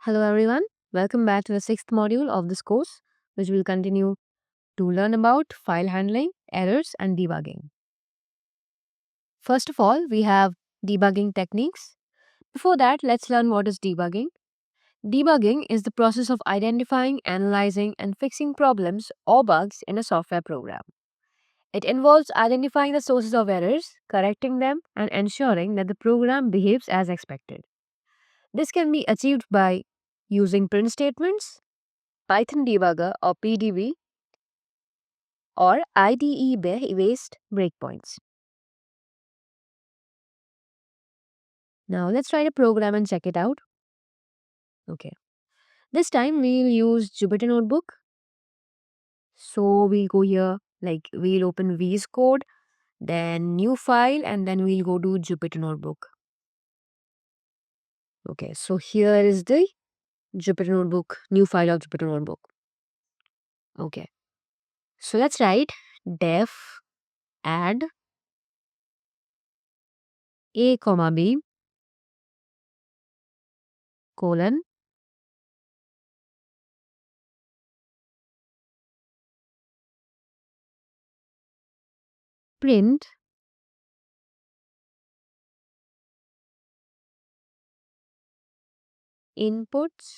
Hello everyone, welcome back to the sixth module of this course, which will continue to learn about file handling, errors, and debugging. First of all, we have debugging techniques. Before that, let's learn what is debugging. Debugging is the process of identifying, analyzing, and fixing problems or bugs in a software program. It involves identifying the sources of errors, correcting them, and ensuring that the program behaves as expected. This can be achieved by using print statements, Python debugger or PDB, or IDE based breakpoints. Now let's write a program and check it out. Okay. This time we'll use Jupyter Notebook. So we'll go here, like we'll open VS Code, then new file, and then we'll go to Jupyter Notebook. Okay, so here is the Jupyter Notebook, new file of Jupyter Notebook. Okay. So let's write def add a comma b colon print inputs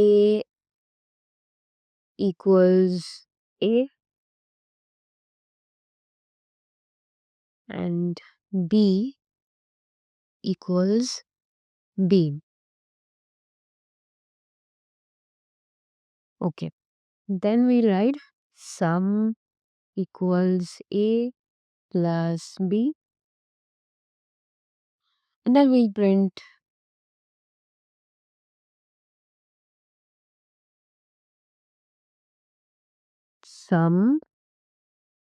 a equals a and b equals b. Okay. Then we write sum equals a plus b, and then we print sum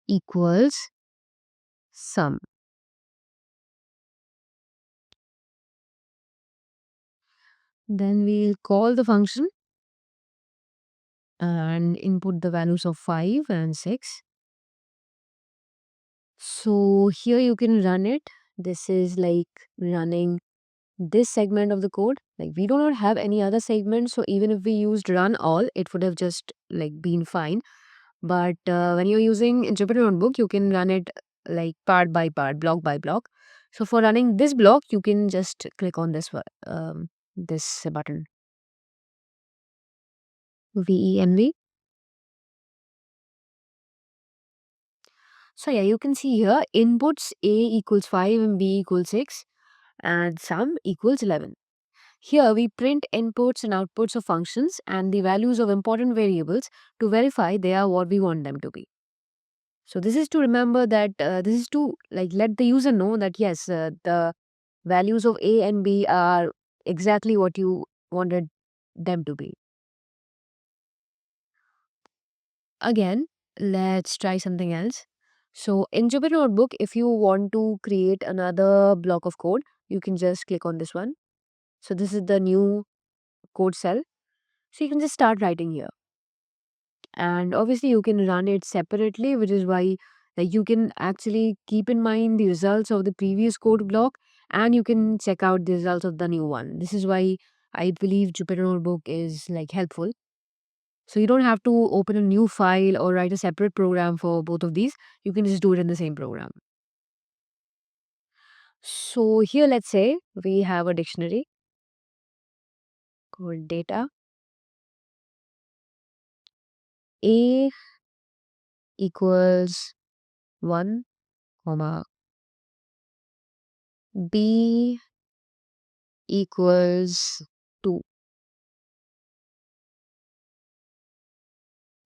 equals sum. Then we'll call the function and input the values of 5 and 6. So here you can run it. This is like running this segment of the code. Like we do not have any other segment, so even if we used run all, it would have just like been fine. But when you're using Jupyter Notebook, you can run it like part by part, block by block. So for running this block, you can just click on this button, VENV. So yeah, you can see here inputs A equals 5 and B equals 6 and sum equals 11. Here we print inputs and outputs of functions and the values of important variables to verify they are what we want them to be. So this is to remember that this is to like let the user know that yes, the values of A and B are exactly what you wanted them to be. Again, let's try something else. So in Jupyter Notebook, if you want to create another block of code, you can just click on this one. So this is the new code cell. So you can just start writing here. And obviously you can run it separately, which is why like you can actually keep in mind the results of the previous code block and you can check out the results of the new one. This is why I believe Jupyter Notebook is like helpful. So you don't have to open a new file or write a separate program for both of these. You can just do it in the same program. So here let's say we have a dictionary called data. A equals 1 comma B equals 2.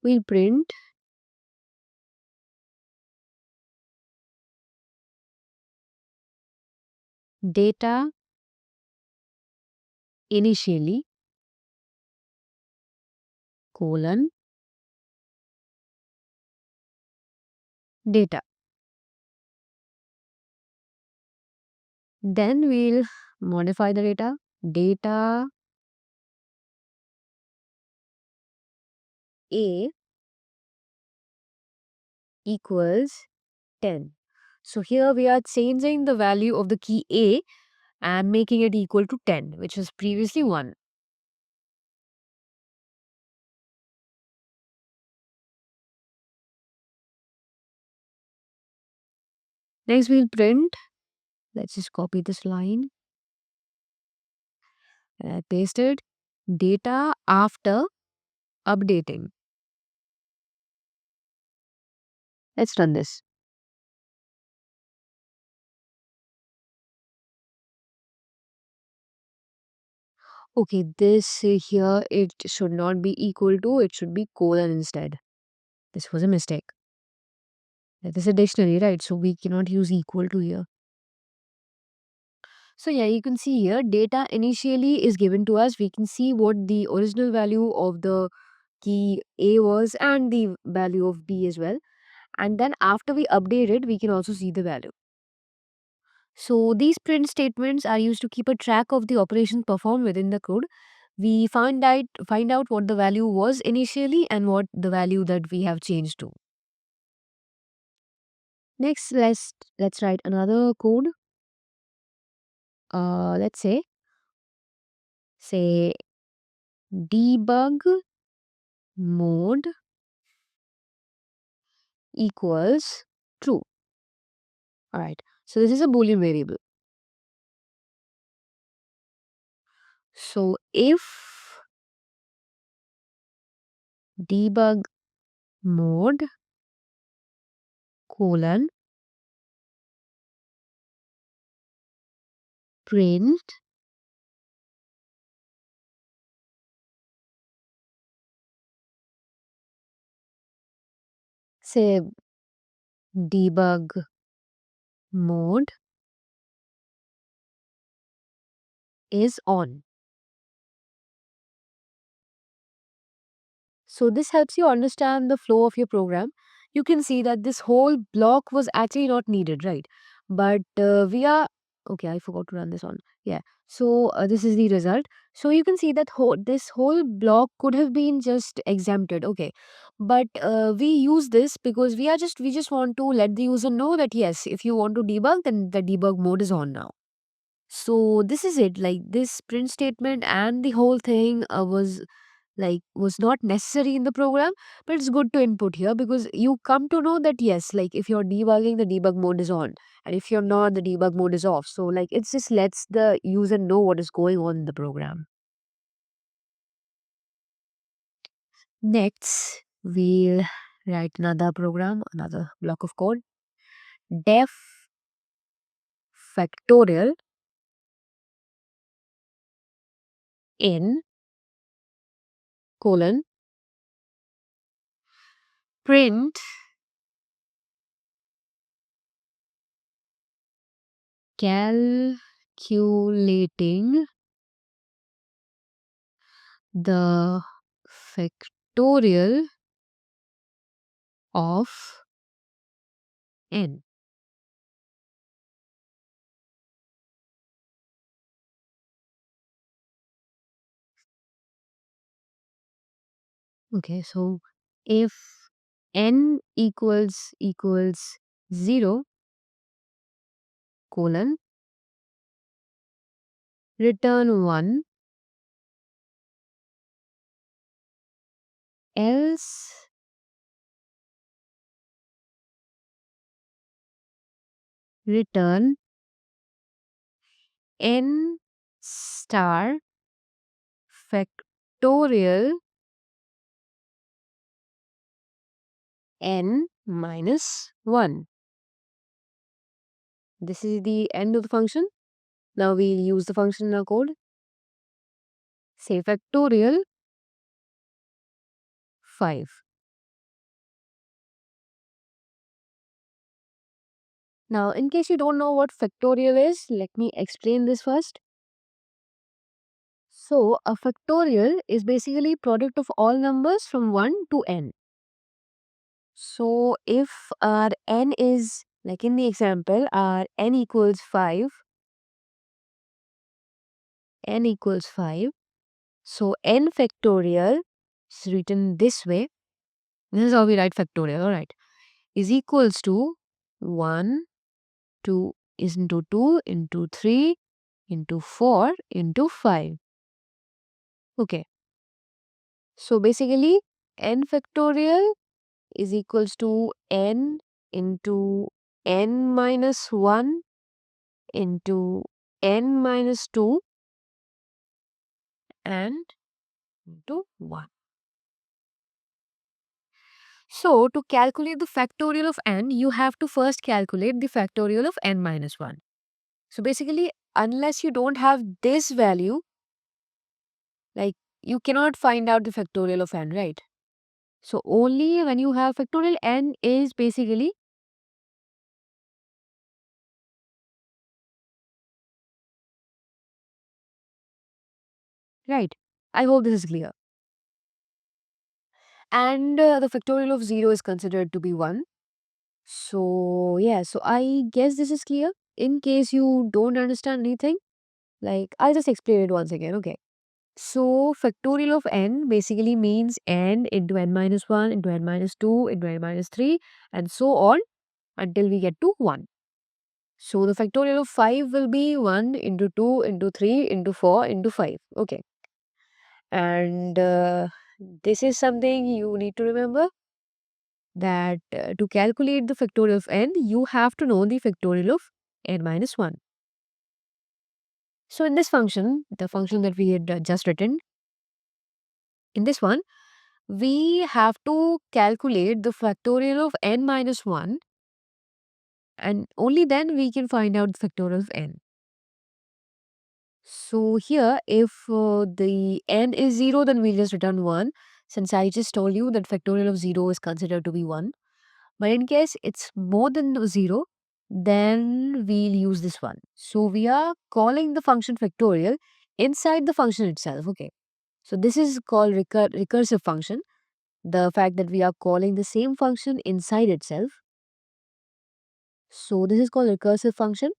We'll print data initially colon data. Then we'll modify the data A equals 10. So here we are changing the value of the key A and making it equal to 10, which was previously 1. Next, we'll print. Let's just copy this line and paste it. Data after updating. Let's run this. Okay, this here, it should not be equal to, it should be colon instead. This was a mistake. That is a dictionary, right? So we cannot use equal to here. So yeah, you can see here data initially is given to us. We can see what the original value of the key A was and the value of B as well. And then after we update it, we can also see the value. So these print statements are used to keep a track of the operations performed within the code. We find out what the value was initially and what the value that we have changed to. Next, let's write another code. Let's say debug mode equals true. All right. So this is a boolean variable. So if debug mode colon print say debug mode is on. So this helps you understand the flow of your program. You can see that this whole block was actually not needed, right? But we are okay. I forgot to run this on. Yeah. So this is the result. So you can see that this whole block could have been just exempted. Okay, but we use this because we just want to let the user know that yes, if you want to debug, then the debug mode is on now. So this is it. Like this print statement and the whole thing was not necessary in the program, but it's good to input here because you come to know that yes, like if you're debugging, the debug mode is on, and if you're not, the debug mode is off. So like it just lets the user know what is going on in the program. Next, we'll write another program, another block of code. Def factorial in colon print calculating the factorial of n. Okay, so if n equals 0 colon return 1, else return n star factorial n minus 1. This is the end of the function. Now we'll use the function in our code. Say factorial 5. Now, in case you don't know what factorial is, let me explain this first. So, a factorial is basically product of all numbers from 1 to n. So, if our n is, like in the example, our n equals 5, n equals 5. So, n factorial is written this way. This is how we write factorial, alright, is equals to 1, 2 is into 2 into 3 into 4 into 5. Okay. So basically, n factorial is equals to n into n minus 1 into n minus 2 and into 1. So to calculate the factorial of n, you have to first calculate the factorial of n minus 1. So basically, unless you don't have this value, like you cannot find out the factorial of n, right? So only when you have factorial n is basically right. I hope this is clear. And the factorial of 0 is considered to be 1. So yeah, so I guess this is clear. In case you don't understand anything, like I'll just explain it once again, okay? So factorial of n basically means n into n minus 1 into n minus 2 into n minus 3 and so on until we get to 1. So the factorial of 5 will be 1 into 2 into 3 into 4 into 5. Okay. And this is something you need to remember that to calculate the factorial of n, you have to know the factorial of n minus 1. So in this function, the function that we had just written, in this one, we have to calculate the factorial of n minus 1 and only then we can find out the factorial of n. So here, if the n is 0, then we'll just return 1 since I just told you that factorial of 0 is considered to be 1. But in case it's more than 0, then we'll use this one. So we are calling the function factorial inside the function itself. Okay. So this is called recursive function. The fact that we are calling the same function inside itself. So this is called recursive function.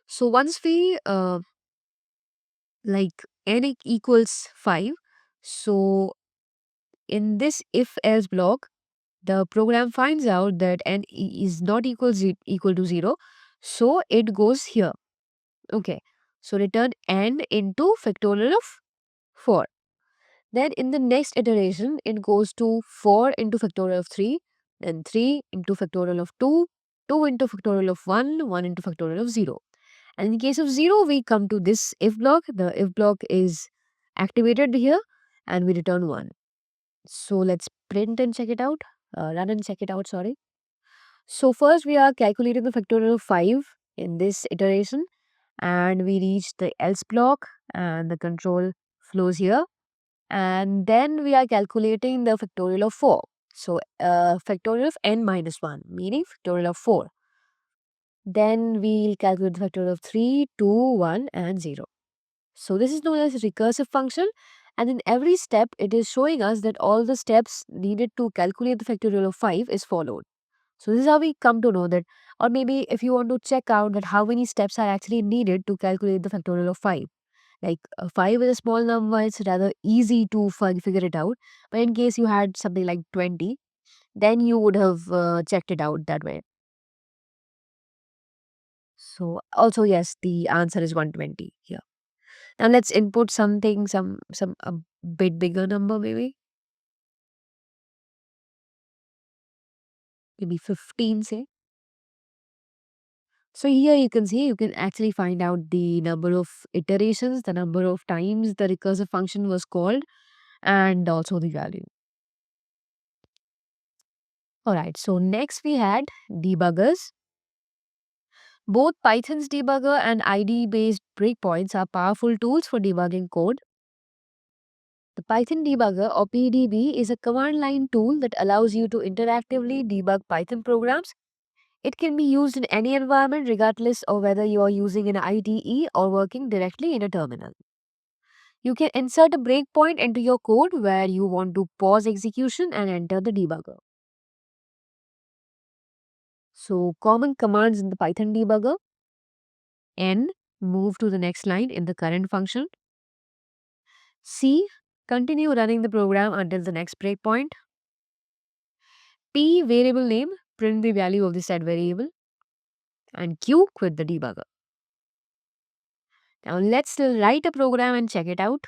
So once we like equals 5. So in this if else block, the program finds out that is not equal to 0. So it goes here. Okay. So return n into factorial of 4. Then in the next iteration, it goes to 4 into factorial of 3, then 3 into factorial of 2, 2 into factorial of 1, 1 into factorial of 0. And in case of 0, we come to this if block. The if block is activated here and we return 1. So let's print and check it out, run and check it out, sorry. So first we are calculating the factorial of 5 in this iteration and we reach the else block and the control flows here. And then we are calculating the factorial of 4. So factorial of n minus 1 meaning factorial of 4. Then we'll calculate the factorial of 3, 2, 1 and 0. So this is known as recursive function and in every step it is showing us that all the steps needed to calculate the factorial of 5 is followed. So this is how we come to know that, or maybe if you want to check out that how many steps are actually needed to calculate the factorial of 5. Like 5 is a small number, it's rather easy to figure it out. But in case you had something like 20, then you would have checked it out that way. So also yes, the answer is 120 here. Now let's input something, some a bit bigger number maybe 15 say. So here you can see, you can actually find out the number of iterations, the number of times the recursive function was called and also the value. Alright, so next we had debuggers. Both Python's debugger and IDE-based breakpoints are powerful tools for debugging code. The Python debugger or PDB is a command line tool that allows you to interactively debug Python programs. It can be used in any environment regardless of whether you are using an IDE or working directly in a terminal. You can insert a breakpoint into your code where you want to pause execution and enter the debugger. So common commands in the Python debugger: N, move to the next line in the current function. C, continue running the program until the next breakpoint. P, variable name, print the value of the set variable. And Q, quit the debugger. Now let's write a program and check it out.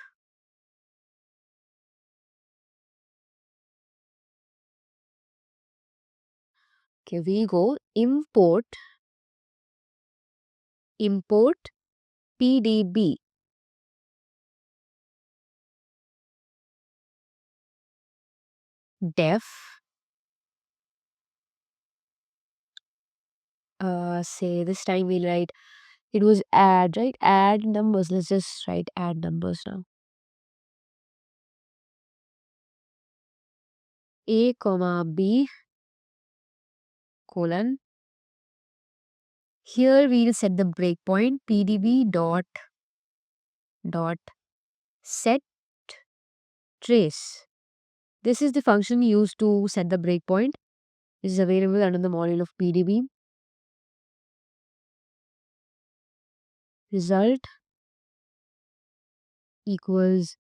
Okay, we go import pdb def say this time we'll write it was add, right? Add numbers. Let's just write add numbers now. A comma B colon. Here we'll set the breakpoint pdb dot set trace. This is the function used to set the breakpoint. This is available under the module of pdb. Result equals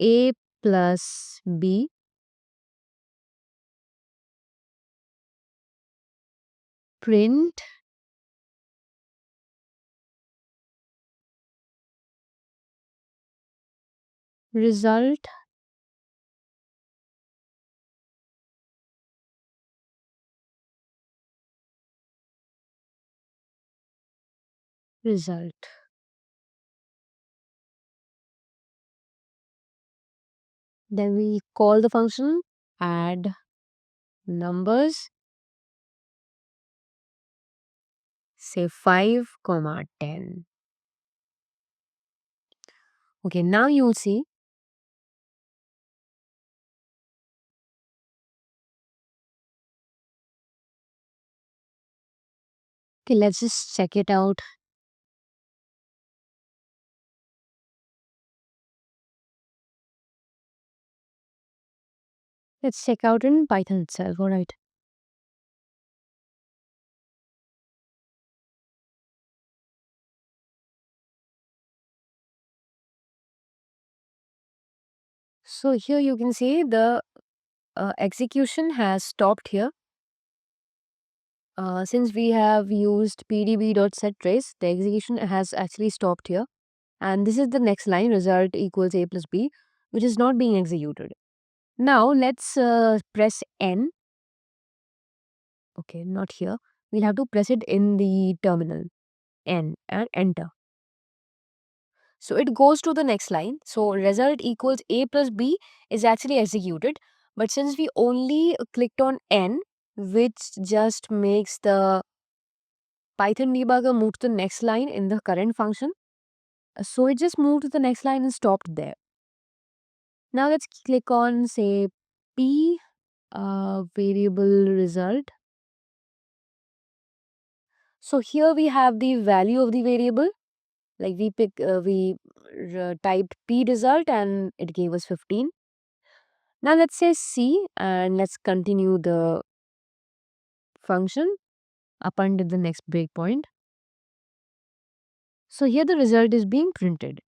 A plus B print result result. Then we call the function add numbers, say 5 comma 10. Okay, now you'll see. Okay, let's just check it out. Let's check out in Python itself. All right. So here you can see the execution has stopped here. Since we have used pdb.setTrace, the execution has actually stopped here. And this is the next line, result equals A plus B, which is not being executed. Now let's press N. Okay, not here. We'll have to press it in the terminal. N and enter. So it goes to the next line. So result equals A plus B is actually executed. But since we only clicked on N, which just makes the Python debugger move to the next line in the current function. So it just moved to the next line and stopped there. Now let's click on say P variable result. So here we have the value of the variable. Like we typed P result and it gave us 15. Now let's say C and let's continue the function up until the next breakpoint. So here the result is being printed.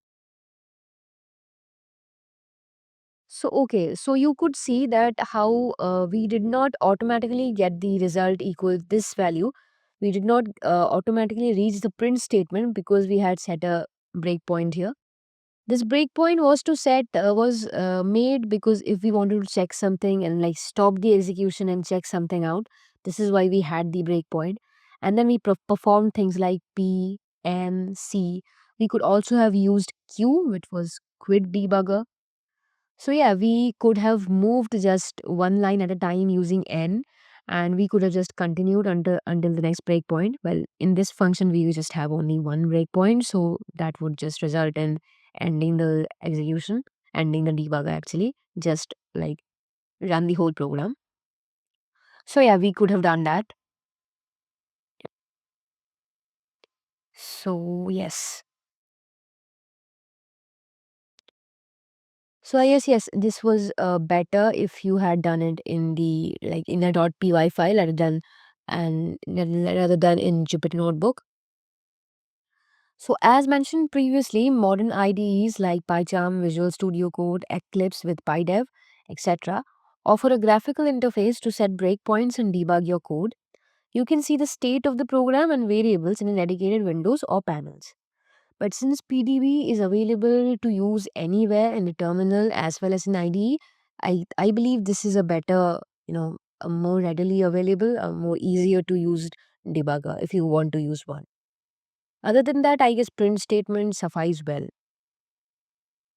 So okay, so you could see that how we did not automatically get the result equal this value. We did not automatically reach the print statement because we had set a breakpoint here. This breakpoint was made because if we wanted to check something and like stop the execution and check something out, this is why we had the breakpoint. And then we performed things like P, N, C. We could also have used Q, which was quit debugger. So yeah, we could have moved just one line at a time using N, and we could have just continued until the next breakpoint. Well, in this function, we just have only one breakpoint, so that would just result in ending the execution, ending the debugger actually, just like run the whole program. So yeah, we could have done that. So yes. So I guess yes, this was better if you had done it in the like in a .py file rather than in Jupyter Notebook. So as mentioned previously, modern IDEs like PyCharm, Visual Studio Code, Eclipse with PyDev, etc. offer a graphical interface to set breakpoints and debug your code. You can see the state of the program and variables in a dedicated windows or panels. But since PDB is available to use anywhere in the terminal as well as in IDE, I believe this is a better, a more readily available, a more easier to use debugger if you want to use one. Other than that, I guess print statements suffice well.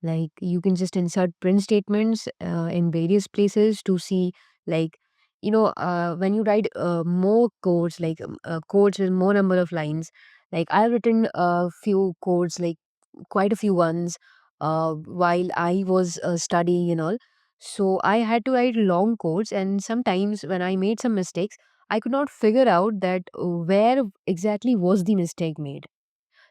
Like you can just insert print statements in various places to see, like, when you write more codes, like codes with more number of lines. Like I've written a few codes, like quite a few ones, while I was studying and all. So I had to write long codes, and sometimes when I made some mistakes, I could not figure out that where exactly was the mistake made.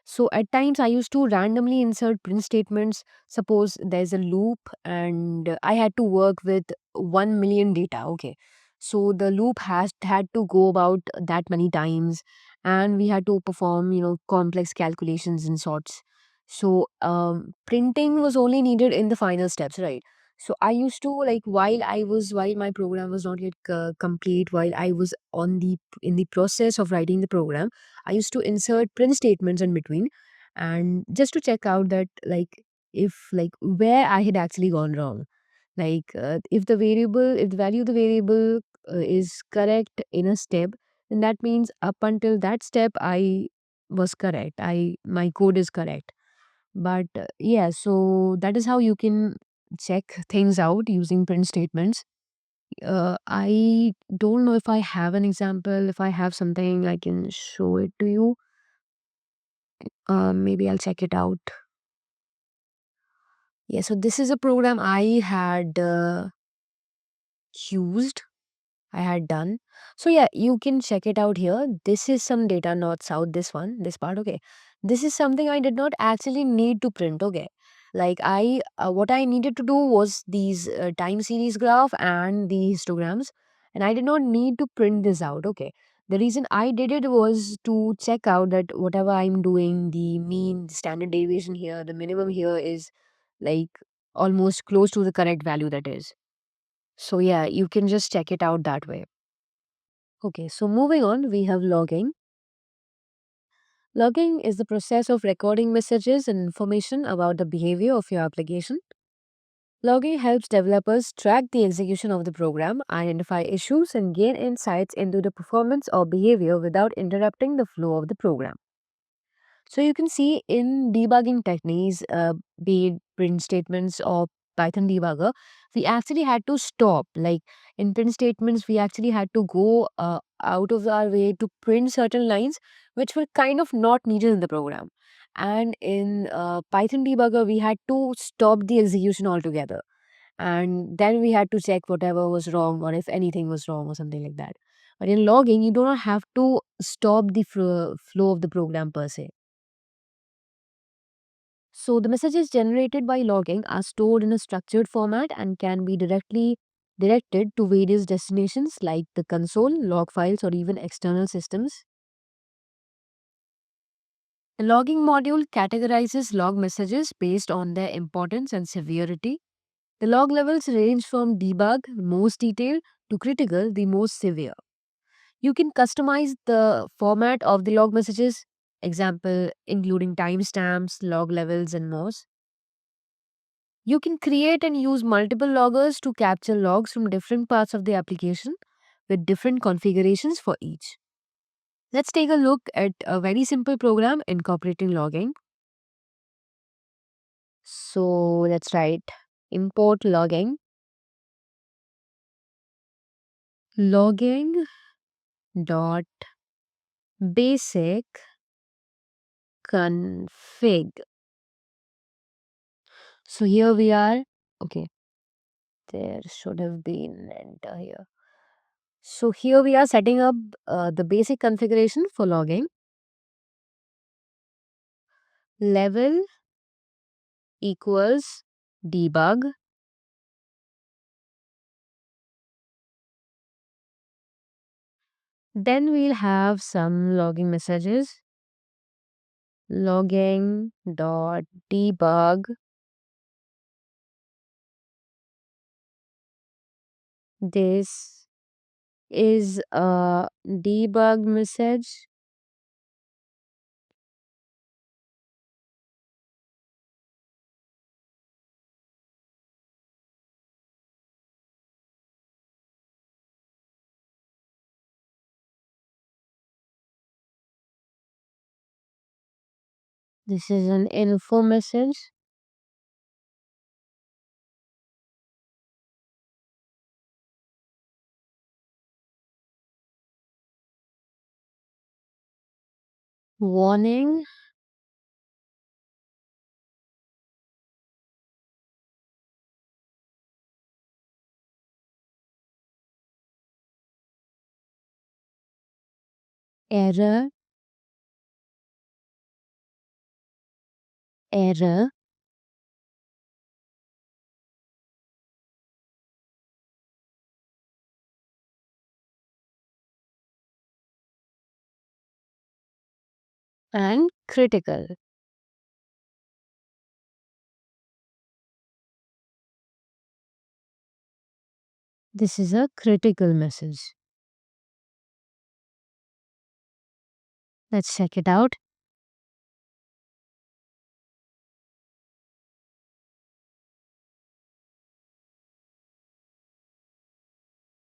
So at times I used to randomly insert print statements. Suppose there's a loop and I had to work with 1 million data. Okay. So the loop has had to go about that many times, and we had to perform, complex calculations and sorts. So printing was only needed in the final steps, right? So I used to, like, while my program was not yet complete, while I was in the process of writing the program, I used to insert print statements in between, and just to check out that, like, if, like, where I had actually gone wrong. Like if the value of the variable is correct in a step, then that means up until that step I was correct. My code is correct. But yeah, so that is how you can check things out using print statements. I don't know if I have an example. If I have something, I can show it to you. Maybe I'll check it out. Yeah, so this is a program I had used, I had done. So yeah, you can check it out here. This is some data north south, this one, this part, okay. This is something I did not actually need to print, okay. Like what I needed to do was these time series graph and the histograms, and I did not need to print this out, okay. The reason I did it was to check out that whatever I'm doing, the mean, the standard deviation here, the minimum here is like almost close to the correct value that is. So yeah, you can just check it out that way. Okay, so moving on, we have logging. Logging is the process of recording messages and information about the behavior of your application. Logging helps developers track the execution of the program, identify issues, and gain insights into the performance or behavior without interrupting the flow of the program. So you can see in debugging techniques, be it print statements or Python debugger, we actually had to stop. Like in print statements, we actually had to go out of our way to print certain lines which were kind of not needed in the program. And in Python debugger, we had to stop the execution altogether. And then we had to check whatever was wrong, or if anything was wrong or something like that. But in logging, you do not have to stop the flow of the program per se. So the messages generated by logging are stored in a structured format and can be directly directed to various destinations like the console, log files, or even external systems. The logging module categorizes log messages based on their importance and severity. The log levels range from debug, most detailed, to critical, the most severe. You can customize the format of the log messages, example including timestamps, log levels, and more. You can create and use multiple loggers to capture logs from different parts of the application with different configurations for each. Let's take a look at a very simple program incorporating logging. So let's write import logging, logging dot basic config. So here we are. Okay, there should have been enter here. So here we are setting up the basic configuration for logging. Level equals debug. Then we'll have some logging messages. Logging dot debug. This is a debug message. This is an info message. Warning. Error. Error. And critical. This is a critical message. Let's check it out.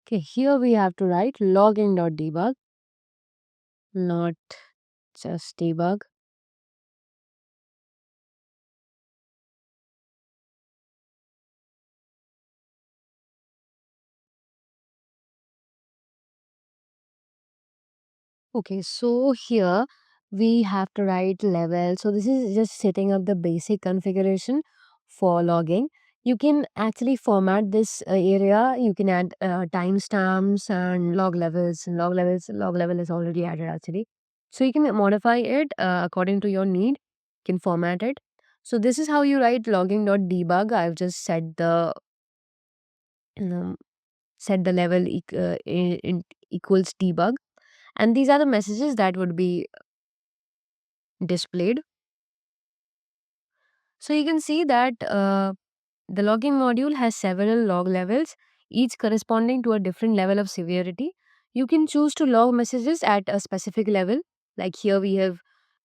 Okay, here we have to write login.debug, not just debug. Okay, so here we have to write level. So this is just setting up the basic configuration for logging. You can actually format this area. You can add timestamps and log levels. And log level is already added actually. So you can modify it according to your need. You can format it. So this is how you write logging.debug. I've just um, set the level equals debug, and these are the messages that would be displayed. So you can see that the logging module has several log levels, each corresponding to a different level of severity. You can choose to log messages at a specific level, like here we have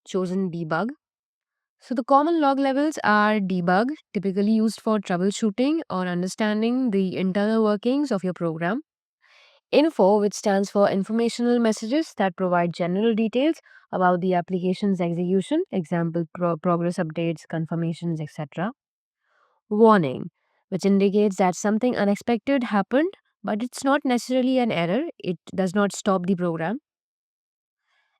chosen debug. So the common log levels are debug, typically used for troubleshooting or understanding the internal workings of your program. Info, which stands for informational messages that provide general details about the application's execution, example progress updates, confirmations, etc. Warning, which indicates that something unexpected happened, but it's not necessarily an error, it does not stop the program.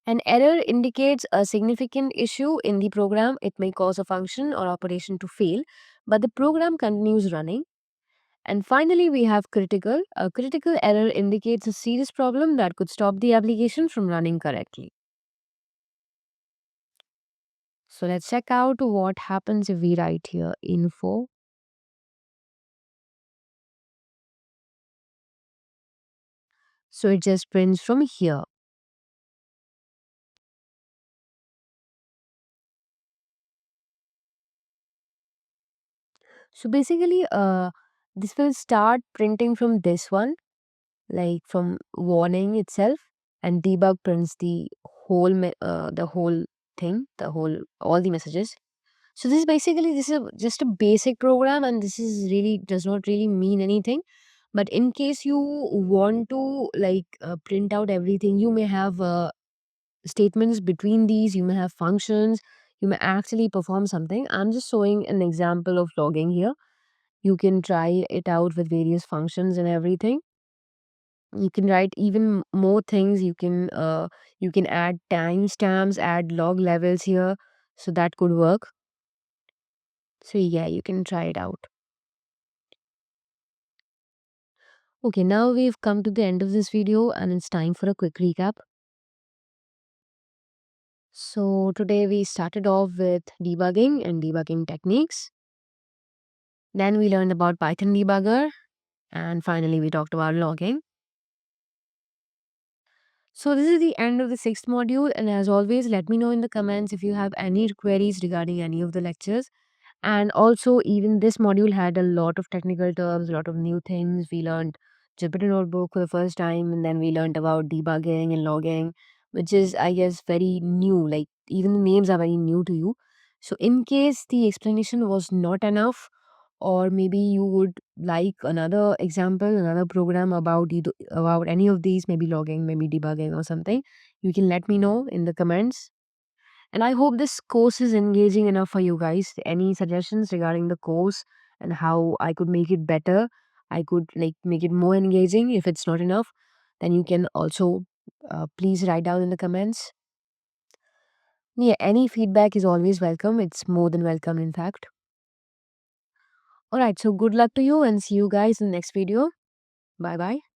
An error indicates a significant issue in the program. It may cause a function or operation to fail, but the program continues running. And finally, we have critical. A critical error indicates a serious problem that could stop the application from running correctly. So let's check out what happens if we write here info. So it just prints from here. So basically, this will start printing from this one, like from warning itself, and debug prints the whole thing, the whole all the messages. So this is just a basic program, and this is really does not really mean anything. But in case you want to print out everything, you may have statements between these. You may have functions. You may actually perform something. I'm just showing an example of logging here. You can try it out with various functions and everything. You can write even more things. You can add timestamps, add log levels here, so that could work. So yeah, you can try it out. Okay, now we've come to the end of this video and it's time for a quick recap. So today we started off with debugging and debugging techniques. Then we learned about Python debugger, and finally we talked about logging. So this is the end of the sixth module, and as always, let me know in the comments if you have any queries regarding any of the lectures. And also, even this module had a lot of technical terms, a lot of new things. We learned Jupyter Notebook for the first time, and then we learned about debugging and logging, which is, I guess, very new. Like, even the names are very new to you. So, in case the explanation was not enough, or maybe you would like another example, another program about any of these, maybe logging, maybe debugging or something, you can let me know in the comments. And I hope this course is engaging enough for you guys. Any suggestions regarding the course and how I could make it better? I could like make it more engaging. If it's not enough, then you can also please write down in the comments. Yeah, any feedback is always welcome. It's more than welcome, in fact. All right, so good luck to you and see you guys in the next video. Bye bye.